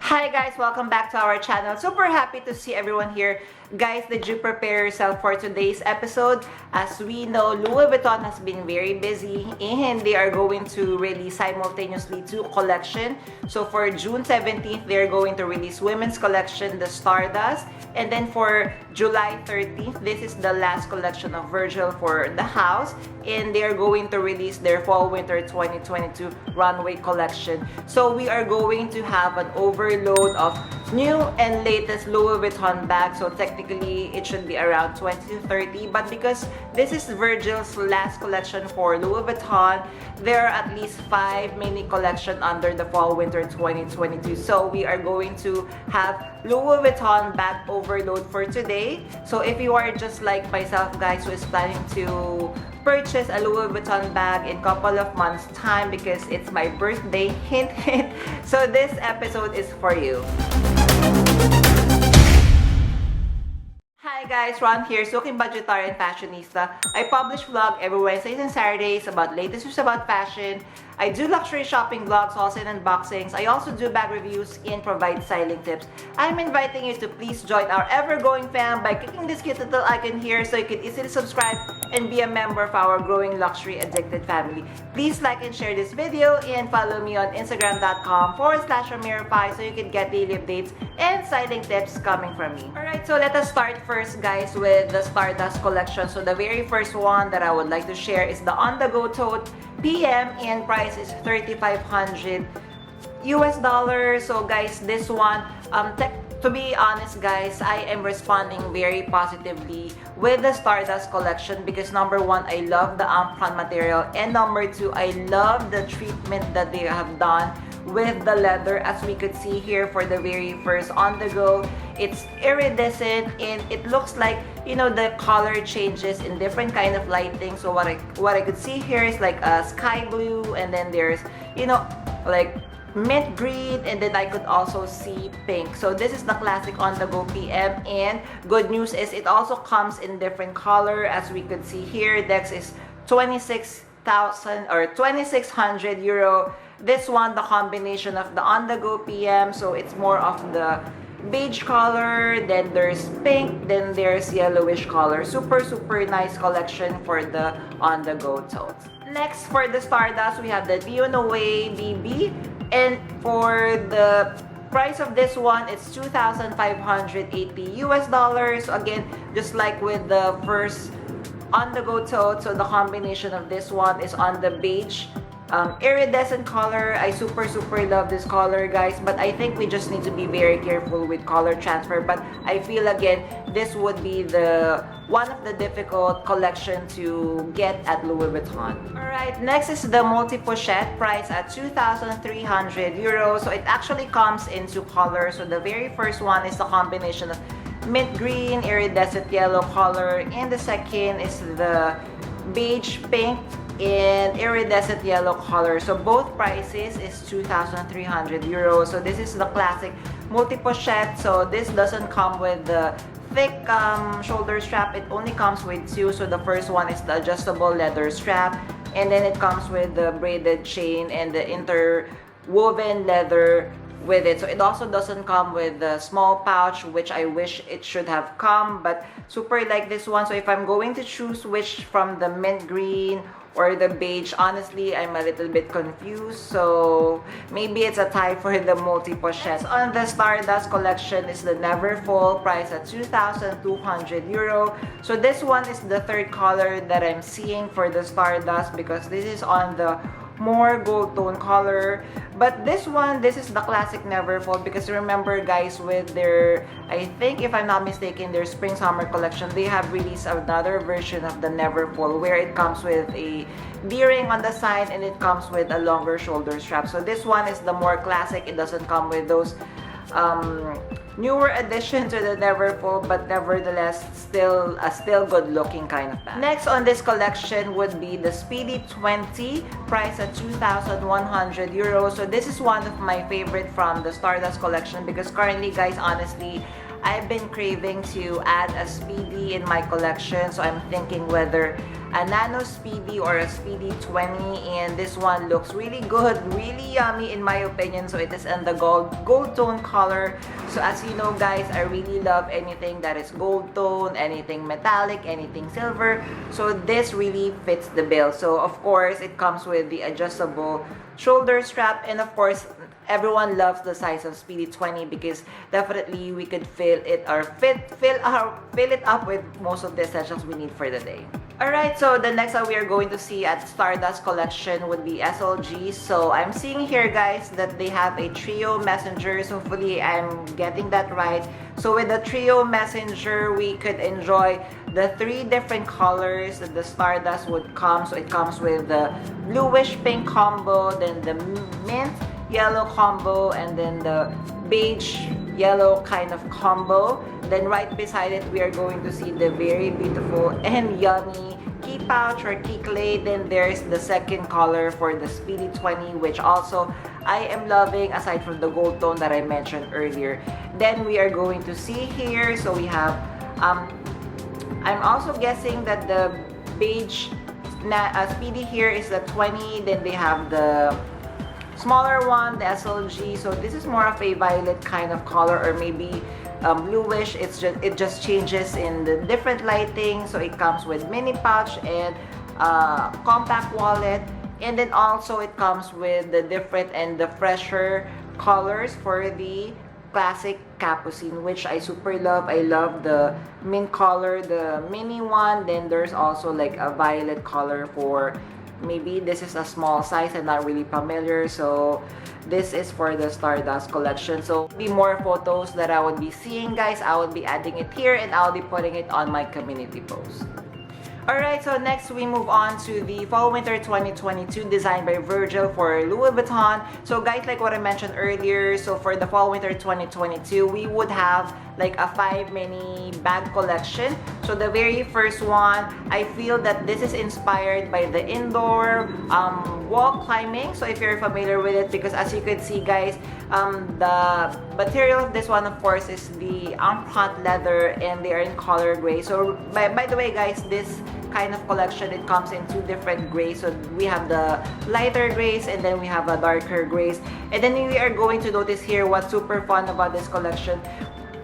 Hi guys, welcome back to our channel. Super happy to see everyone here. Guys, did you prepare yourself for today's episode? As we know, Louis Vuitton has been very busy and they are going to release simultaneously two collections. So for June 17th, they're going to release women's collection, the Stardust. And then for July 13th, this is the last collection of Virgil for the house. And they're going to release their Fall-Winter 2022 runway collection. So we are going to have an overload of new and latest Louis Vuitton bags. So technically, it should be around 20 to 30. But because this is Virgil's last collection for Louis Vuitton, there are at least 5 mini collections under the Fall-Winter 2022. So we are going to have Louis Vuitton bag overload for today. So if you are just like myself, guys, who is planning to purchase a Louis Vuitton bag in a couple of months time because it's my birthday, hint hint, so this episode is for you. Hi guys, Ron here, Suking Budgetarian Fashionista. I publish vlog every Wednesdays and Saturdays about latest news about fashion. I do luxury shopping vlogs, hauls and unboxings. I also do bag reviews and provide styling tips. I'm inviting you to please join our ever-growing fam by clicking this cute little icon here so you can easily subscribe and be a member of our growing luxury addicted family. Please like and share this video and follow me on Instagram.com/AmirPie so you can get daily updates and styling tips coming from me. Alright, so let us start first, guys, with the Stardust collection. So the very first one that I would like to share is the on-the-go tote PM, and price is $3,500 US dollars. So guys, this one, to be honest guys, I am responding very positively with the Stardust collection because number one, I love the apron material, and number two, I love the treatment that they have done with the leather. As we could see here for the very first on the go, it's iridescent and it looks like, you know, the color changes in different kind of lighting. So what I could see here is like a sky blue, and then there's, you know, like mint green, and then I could also see pink. So this is the classic on the go PM, and good news is it also comes in different color. As we could see here, Dex is 26,000 or 2,600 euro. This one, the combination of the on the go PM, so it's more of the beige color, then there's pink, then there's yellowish color. Super nice collection for the on the go tote. Next, for the Stardust, we have the DOILETRY BB, and for the price of this one, it's $2,580 US dollars. So again, just like with the first on the go tote, so the combination of this one is on the beige iridescent color. I super love this color, guys, but I think we just need to be very careful with color transfer. But I feel again this would be the one of the difficult collection to get at Louis Vuitton. Alright, next is the multi-pochette, price at 2,300 euros. So it actually comes in two colors. So the very first one is the combination of mint green, iridescent yellow color, and the second is the beige pink in iridescent yellow color. So both prices is 2,300 euros. So this is the classic multi-pochette. So this doesn't come with the thick shoulder strap. It only comes with two. So the first one is the adjustable leather strap, and then it comes with the braided chain and the interwoven leather with it. So it also doesn't come with the small pouch, which I wish it should have come, but super like this one. So if I'm going to choose which from the mint green or the beige, honestly, I'm a little bit confused. So maybe it's a tie for the multi-pochette. On the Stardust collection is the Never Fall, price at 2,200 euro. So this one is the third color that I'm seeing for the Stardust because this is on the more gold tone color. But this one, this is the classic Never Fall, because remember guys, with their, I think if I'm not mistaken, their spring summer collection, they have released another version of the Never Fall where it comes with a D-ring on the side and it comes with a longer shoulder strap. So this one is the more classic. It doesn't come with those newer addition to the Never Fall, but nevertheless still good looking kind of bag. Next on this collection would be the Speedy 20, price at 2,100 euros. So this is one of my favorite from the Stardust collection because currently, guys, honestly, I've been craving to add a Speedy in my collection, so I'm thinking whether a Nano Speedy or a Speedy 20, and this one looks really good, really yummy in my opinion. So it is in the gold tone color. So as you know guys, I really love anything that is gold tone, anything metallic, anything silver. So this really fits the bill. So of course it comes with the adjustable shoulder strap, and of course everyone loves the size of Speedy 20 because definitely we could fill it up with most of the essentials we need for the day. Alright, so the next one we are going to see at Stardust collection would be SLGs. So I'm seeing here guys that they have a trio messenger, so hopefully I'm getting that right. So with the trio messenger, we could enjoy the 3 different colors that the Stardust would come. So it comes with the bluish pink combo, then the mint yellow combo, and then the beige yellow kind of combo. Then right beside it, we are going to see the very beautiful and yummy key pouch or key clay. Then there's the second color for the Speedy 20, which also I am loving aside from the gold tone that I mentioned earlier. Then we are going to see here, so we have I'm also guessing that the beige Speedy here is the 20. Then they have the smaller one, the SLG. So this is more of a violet kind of color, or maybe bluish. It just changes in the different lighting. So it comes with mini pouch and compact wallet, and then also it comes with the different and the fresher colors for the classic capucine, which I super love. I love the mint color, the mini one. Then there's also like a violet color for maybe this is a small size. I'm not really familiar, so this is for the Stardust collection. So be more photos that I would be seeing guys, I would be adding it here and I'll be putting it on my community post. Alright, so next we move on to the Fall Winter 2022 designed by Virgil for Louis Vuitton. So guys, like what I mentioned earlier, so for the Fall Winter 2022, we would have like a 5 mini bag collection. So the very first one, I feel that this is inspired by the indoor wall climbing. So if you're familiar with it, because as you could see guys, the material of this one of course is the empreinte leather, and they are in color gray. So by the way guys, this kind of collection, it comes in 2 different grays. So we have the lighter grays and then we have a darker grays. And then we are going to notice here what's super fun about this collection.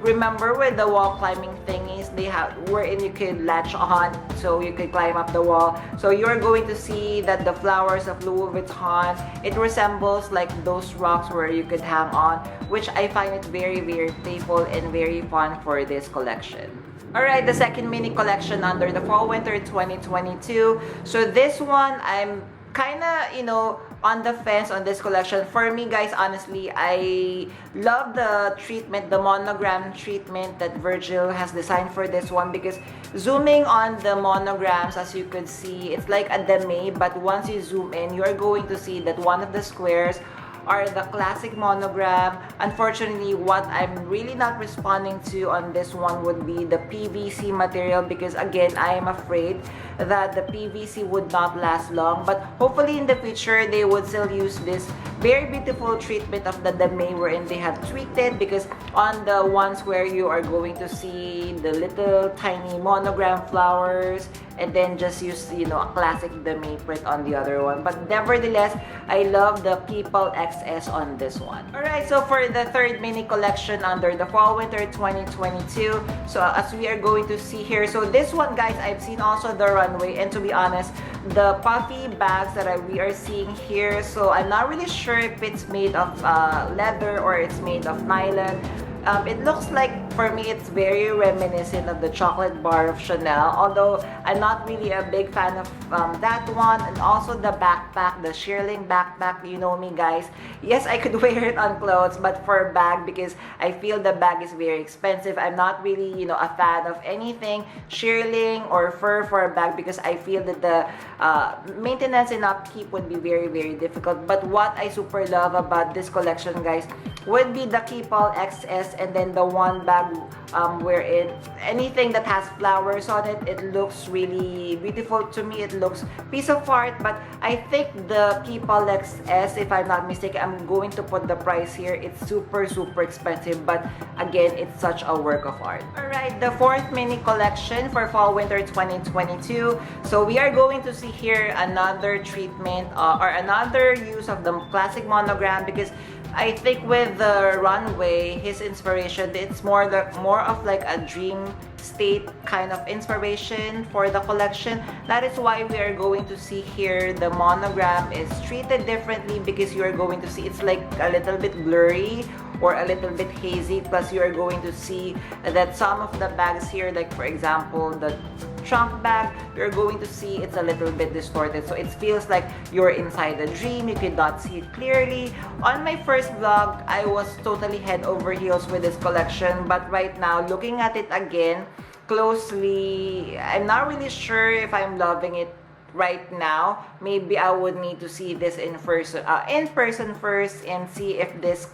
Remember with the wall climbing thingies, they have wherein you could latch on, so you could climb up the wall. So you're going to see that the flowers of Louis Vuitton, it resembles like those rocks where you could hang on, which I find it very, very playful and very fun for this collection. Alright, the second mini collection under the Fall Winter 2022. So this one, I'm kinda, on the fence on this collection. For me guys, honestly, I love the treatment, the monogram treatment that Virgil has designed for this one, because zooming on the monograms, as you could see, it's like a demi, but once you zoom in, you're going to see that one of the squares are the classic monogram. Unfortunately, what I'm really not responding to on this one would be the PVC material, because again, I am afraid that the PVC would not last long. But hopefully in the future, they would still use this very beautiful treatment of the demi, wherein they have tweaked it, because on the ones where you are going to see the little tiny monogram flowers, and then just use a classic demi print on the other one. But nevertheless, I love the People XS on this one. Alright, so for the third mini collection under the Fall Winter 2022, so as we are going to see here, so this one guys, I've seen also the runway, and to be honest, the puffy bags that we are seeing here, so I'm not really sure if it's made of leather or it's made of nylon. It looks like, for me, it's very reminiscent of the chocolate bar of Chanel, although I'm not really a big fan of that one. And also the backpack, the shearling backpack, you know me guys. Yes, I could wear it on clothes, but for a bag, because I feel the bag is very expensive. I'm not really, a fan of anything shearling or fur for a bag, because I feel that the maintenance and upkeep would be very, very difficult. But what I super love about this collection guys would be the Keepall XS this, and then the one bag wherein anything that has flowers on it, it looks really beautiful to me. It looks piece of art. But I think the Keepall XS, if I'm not mistaken, I'm going to put the price here. It's super expensive, but again, it's such a work of art. Alright, the fourth mini collection for fall winter 2022. So we are going to see here another treatment or another use of the classic monogram, because I think with the runway, his inspiration, it's more of like a dream state kind of inspiration for the collection. That is why we are going to see here the monogram is treated differently, because you are going to see it's like a little bit blurry or a little bit hazy. Plus you are going to see that some of the bags here, like for example the trunk bag, you're going to see it's a little bit distorted, so it feels like you're inside a dream. You cannot see it clearly. On my first vlog, I was totally head over heels with this collection, but right now, looking at it again closely, I'm not really sure if I'm loving it right now. Maybe I would need to see this in person first and see if this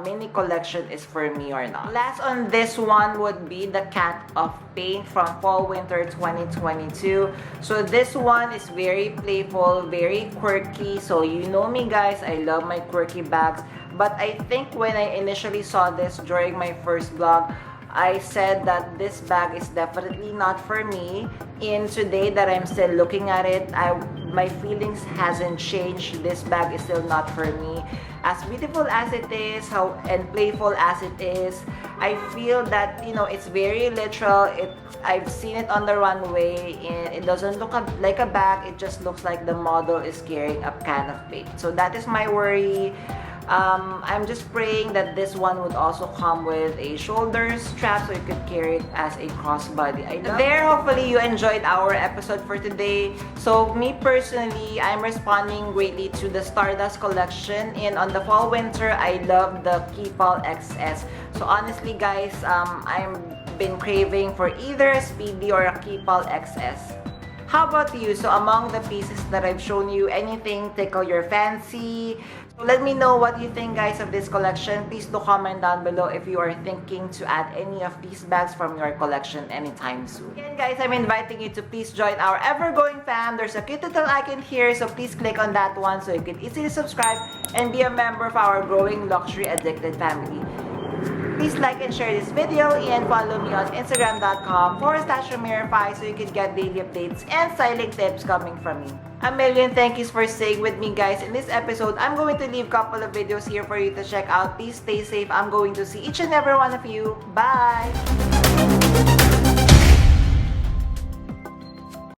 mini collection is for me or not. Last on this one would be the Cat of Paint from fall winter 2022. So this one is very playful, very quirky. So you know me guys, I love my quirky bags. But I think when I initially saw this during my first vlog, I said that this bag is definitely not for me. And today that I'm still looking at it, my feelings hasn't changed. This bag is still not for me. As beautiful as it is, and playful as it is, I feel that, you know, it's very literal. I've seen it on the runway and it doesn't look like a bag. It just looks like the model is carrying a can of paint. So that is my worry. I'm just praying that this one would also come with a shoulder strap so you could carry it as a crossbody. Hopefully you enjoyed our episode for today. So me personally, I'm responding greatly to the Stardust collection, and on the fall winter, I love the Keepall XS. So honestly guys, I've been craving for either a Speedy or a Keepall XS. How about you? So among the pieces that I've shown you, anything tickle your fancy? So let me know what you think guys of this collection. Please do comment down below if you are thinking to add any of these bags from your collection anytime soon. Again guys, I'm inviting you to please join our ever-growing fam. There's a cute little icon here, so please click on that one so you can easily subscribe and be a member of our growing luxury addicted family. Please like and share this video and follow me on Instagram.com/Ramirify so you can get daily updates and styling tips coming from me. A million thank yous for staying with me guys. In this episode, I'm going to leave a couple of videos here for you to check out. Please stay safe. I'm going to see each and every one of you. Bye!